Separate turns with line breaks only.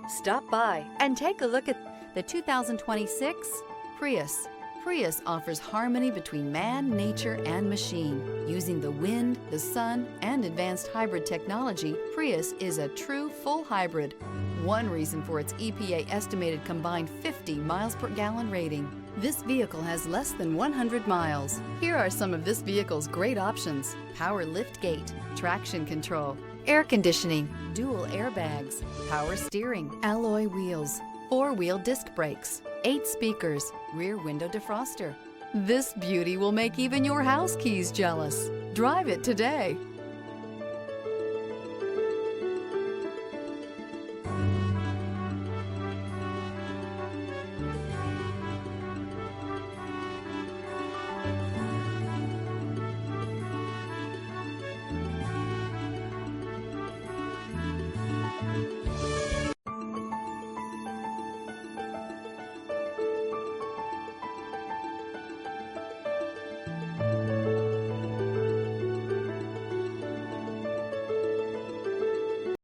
Stop by and take a look at the 2026 Prius. Prius offers harmony between man, nature, and machine. Using the wind, the sun, and advanced hybrid technology, Prius is a true full hybrid. One reason for its EPA estimated combined 50 miles per gallon rating. This vehicle has less than 100 miles. Here are some of this vehicle's great options: power lift gate, traction control, air conditioning, dual airbags, power steering, alloy wheels, four-wheel disc brakes, 8 speakers, rear window defroster. This beauty will make even your house keys jealous. Drive it today.